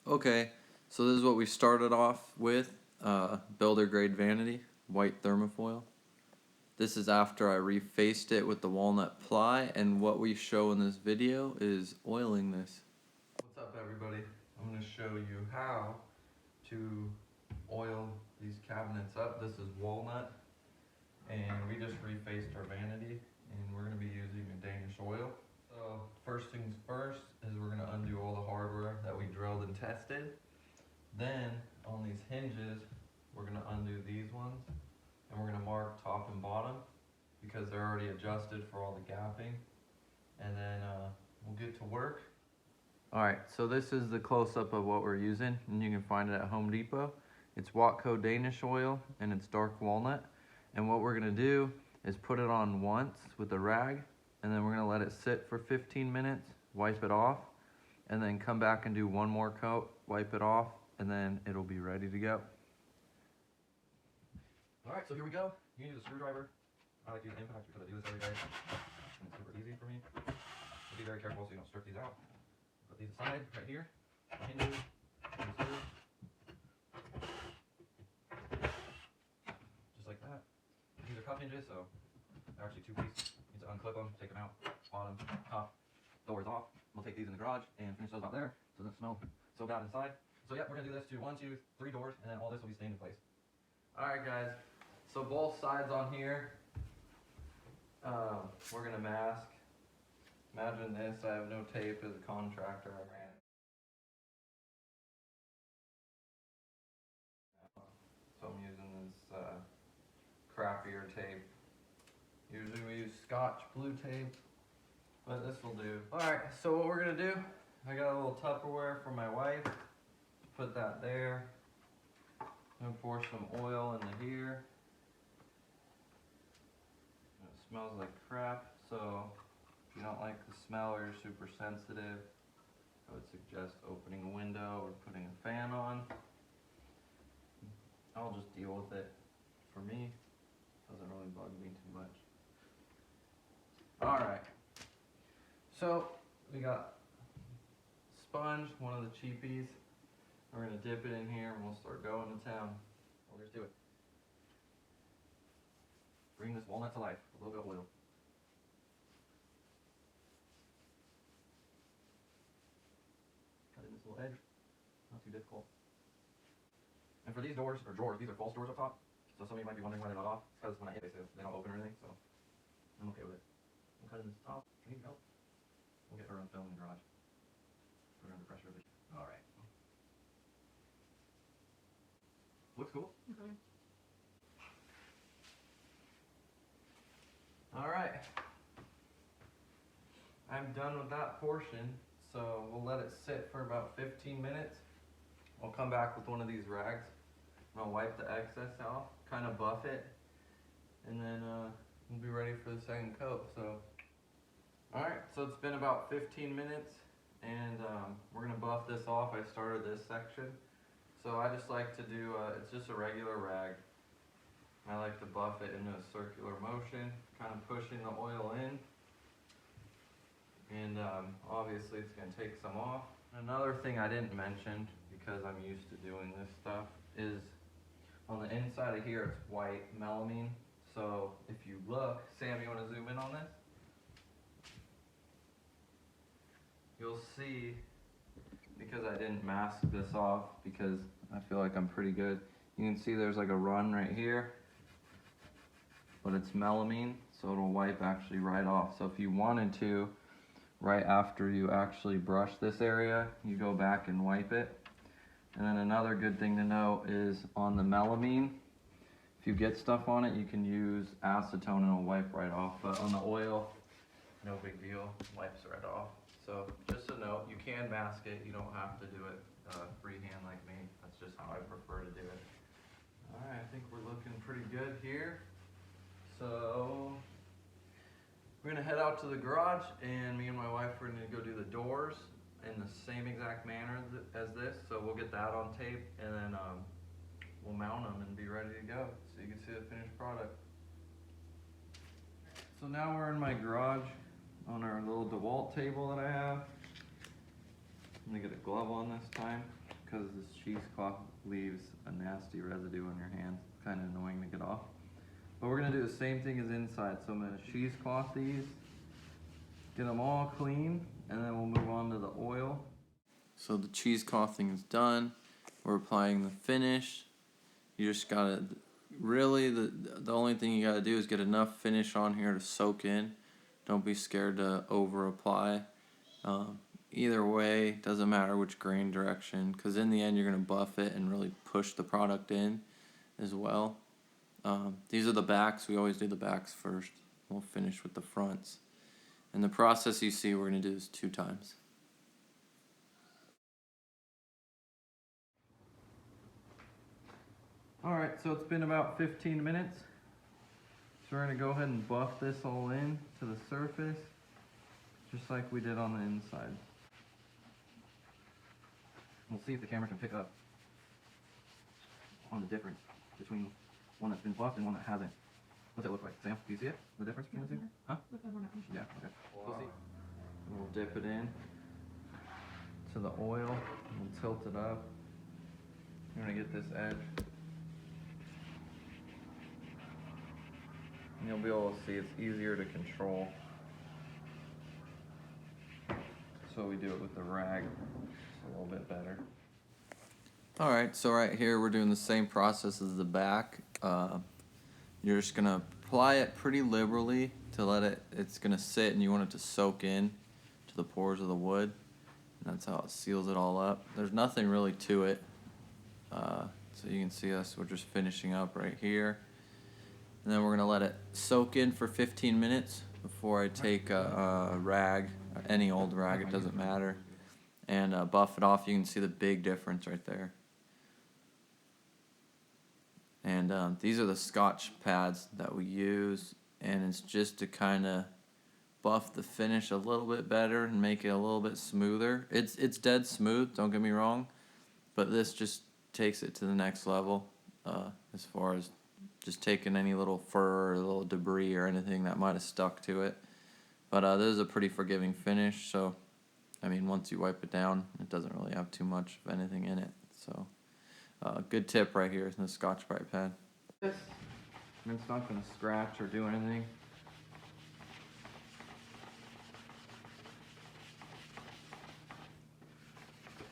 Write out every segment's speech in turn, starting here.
Okay, so this is what we started off with, builder grade vanity, white thermofoil. This is after I refaced it with the walnut ply, and what we show in this video is oiling this. What's up everybody? I'm going to show you how to oil these cabinets up. This is walnut, and we just refaced our vanity, and we're going to be using a Danish oil. So first things first is we're going to undo all the hardware that we drilled and tested. Then on these hinges, we're going to undo these ones, and we're going to mark top and bottom because they're already adjusted for all the gapping. And then we'll get to work. Alright, so this is the close-up of what we're using, and you can find it at Home Depot. It's Watco Danish oil, and it's dark walnut. And what we're going to do is put it on once with a rag, and then we're going to let it sit for 15 minutes, wipe it off, and then come back and do one more coat, wipe it off, and then it'll be ready to go. Alright, so here we go. You need a screwdriver. I like to use impact because I do this every day, and it's super easy for me. So be very careful so you don't strip these out. Put these aside right here. Hinges, and screws. Just like that. These are cup hinges, so they're actually two-piece. You need to unclip them, take them out, bottom, top, doors off. We'll take these in the garage and finish those out there so it doesn't smell so bad inside. So yeah, we're going to do this to 1, 2, 3 doors, and then all this will be stained in place. Alright guys, so both sides on here, we're going to mask. Imagine this, I have no tape as a contractor, I ran it. So I'm using this crappier tape. Usually we use Scotch blue tape, but this will do. Alright, so what we're going to do, I got a little Tupperware for my wife. Put that there. I'm gonna pour some oil into here. It smells like crap, so if you don't like the smell or you're super sensitive, I would suggest opening a window or putting a fan on. I'll just deal with it. For me, it doesn't really bug me too much. Alright, so we got sponge, one of the cheapies. We're going to dip it in here and we'll start going to town. We'll just do it. Bring this walnut to life with a little bit of oil. Cut in this little edge. Not too difficult. And for these doors, or drawers, these are false doors up top. So some of you might be wondering why they're not off. It's because when I hit they don't open or anything, so I'm okay with it. We'll cut in this top. Can you help? We'll get her on film in the garage. Put her under pressure. Alright. Looks cool. Okay. Alright. I'm done with that portion, so we'll let it sit for about 15 minutes. I'll come back with one of these rags, and I'll wipe the excess off, kind of buff it, and then we'll be ready for the second coat. So, alright, so it's been about 15 minutes, and we're going to buff this off. I started this section. So I just like to do, it's just a regular rag. I like to buff it in a circular motion, kind of pushing the oil in. And obviously it's going to take some off. Another thing I didn't mention, because I'm used to doing this stuff, is on the inside of here it's white melamine. So if you look, Sam, you want to zoom in on this? You'll see, because I didn't mask this off, because I feel like I'm pretty good. You can see there's like a run right here, but it's melamine, so it'll wipe actually right off. So if you wanted to, right after you actually brush this area, you go back and wipe it. And then another good thing to know is on the melamine, if you get stuff on it, you can use acetone and it'll wipe right off. But on the oil, no big deal, wipes right off. So just a note, you can mask it, you don't have to do it freehand like me. That's just how I prefer to do it. Alright, I think we're looking pretty good here. So we're going to head out to the garage, and me and my wife are going to go do the doors in the same exact manner as this. So we'll get that on tape, and then we'll mount them and be ready to go so you can see the finished product. So now we're in my garage on our little DeWalt table that I have. I'm gonna get a glove on this time. because this cheesecloth leaves a nasty residue on your hands. It's kind of annoying to get off. But we're going to do the same thing as inside. So I'm going to cheesecloth these, get them all clean, and then we'll move on to the oil. So the cheeseclothing is done. We're applying the finish. You just got to, really, the only thing you got to do is get enough finish on here to soak in. Don't be scared to over apply. Either way, doesn't matter which grain direction, because in the end you're going to buff it and really push the product in as well. These are the backs. We always do the backs first. We'll finish with the fronts. And the process you see we're going to do is 2 times. Alright, so it's been about 15 minutes. So we're going to go ahead and buff this all in to the surface, just like we did on the inside. We'll see if the camera can pick up on the difference between one that's been buffed and one that hasn't. What's it look like? Sam, do you see it? The difference between the two? Huh? Yeah, okay. We'll see. We'll dip it in to the oil and we'll tilt it up. You're going to get this edge. And you'll be able to see it's easier to control. So we do it with the rag. It's a little bit better. Alright, so right here we're doing the same process as the back. You're just going to apply it pretty liberally to let it's going to sit, and you want it to soak in to the pores of the wood. And that's how it seals it all up. There's nothing really to it. So you can see us, we're just finishing up right here. And then we're going to let it soak in for 15 minutes before I take a rag, any old rag, it doesn't matter, and buff it off. You can see the big difference right there. And these are the Scotch pads that we use, and it's just to kind of buff the finish a little bit better and make it a little bit smoother. It's dead smooth, don't get me wrong, but this just takes it to the next level as far as just taking any little fur or little debris or anything that might have stuck to it. But this is a pretty forgiving finish, so I mean, once you wipe it down, it doesn't really have too much of anything in it. So good tip right here is the Scotch-Brite pad. It's not going to scratch or do anything.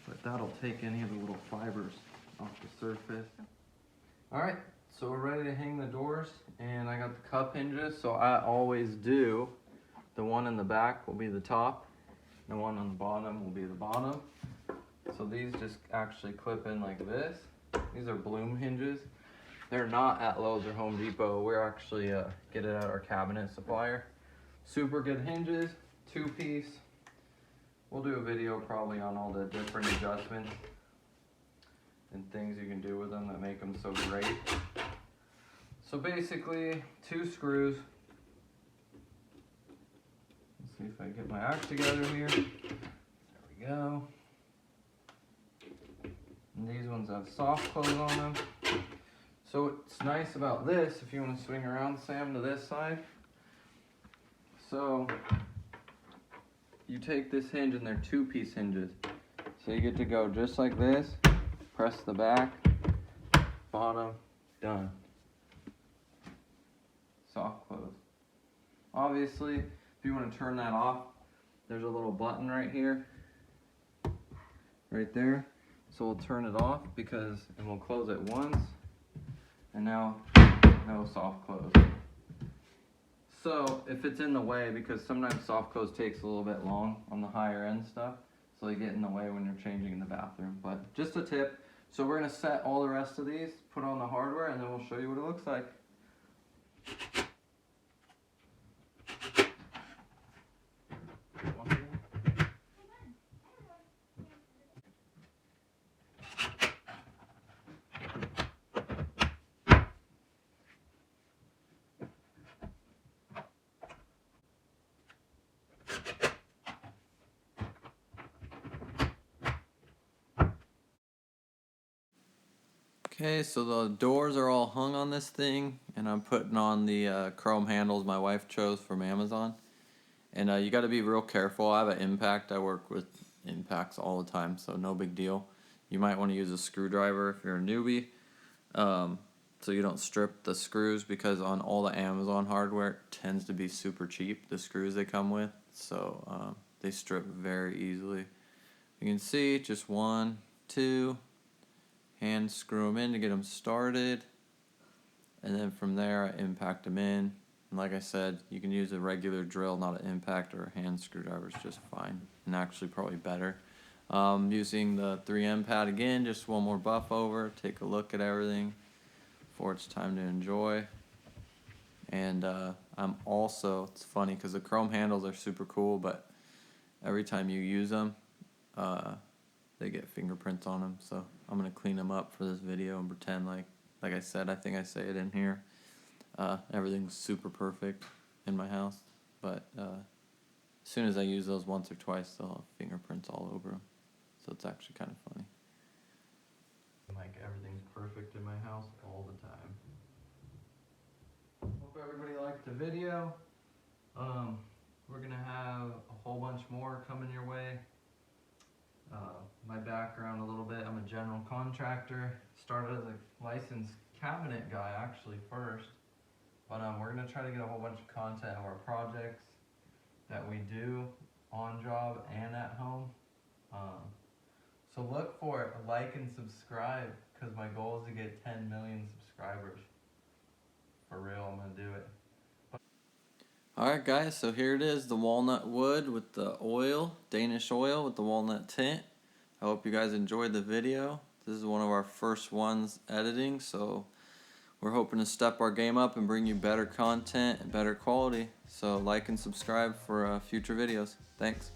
But that'll take any of the little fibers off the surface. Alright, so we're ready to hang the doors, and I got the cup hinges, so I always do. The one in the back will be the top, the one on the bottom will be the bottom. So these just actually clip in like this. These are Bloom hinges. They're not at Lowe's or Home Depot. We're actually get it at our cabinet supplier. Super good hinges, 2-piece. We'll do a video probably on all the different adjustments and things you can do with them that make them so great. So basically, 2 screws. Let's see if I get my act together here. There we go. And these ones have soft close on them. So what's nice about this, if you want to swing around, Sam, to this side. So you take this hinge, and they're 2-piece hinges. So you get to go just like this, press the back, bottom, done. Soft close. Obviously, if you want to turn that off, there's a little button right here, right there. So we'll turn it off and we'll close it once, and now no soft close. So if it's in the way, because sometimes soft close takes a little bit long on the higher end stuff, so they get in the way when you're changing in the bathroom. But just a tip. So we're going to set all the rest of these, put on the hardware, and then we'll show you what it looks like. Okay, so the doors are all hung on this thing, and I'm putting on the chrome handles my wife chose from Amazon. And you got to be real careful. I have an impact. I work with impacts all the time, so no big deal. You might want to use a screwdriver if you're a newbie, so you don't strip the screws, because on all the Amazon hardware it tends to be super cheap, the screws they come with, so they strip very easily. You can see just 1, 2, hand screw them in to get them started, and then from there I impact them in. And like I said, you can use a regular drill, not an impact, or a hand screwdriver is just fine, and actually probably better. Using the 3M pad again, just one more buff over, take a look at everything before it's time to enjoy. And I'm also, it's funny because the chrome handles are super cool, but every time you use them, they get fingerprints on them. So I'm going to clean them up for this video and pretend like I said, I think I say it in here, everything's super perfect in my house. But as soon as I use those once or twice, they'll have fingerprints all over them. So it's actually kind of funny. Like everything's perfect in my house all the time. Hope everybody liked the video. We're gonna have a whole bunch more coming your way. My background a little bit, I'm a general contractor. Started as a licensed cabinet guy actually first. But we're gonna try to get a whole bunch of content of our projects that we do on job and at home. So look for it, like and subscribe, because my goal is to get 10 million subscribers. For real, I'm gonna do it. Alright guys, so here it is, the walnut wood with the oil, Danish oil with the walnut tint. I hope you guys enjoyed the video. This is one of our first ones editing, so we're hoping to step our game up and bring you better content and better quality. So like and subscribe for future videos. Thanks.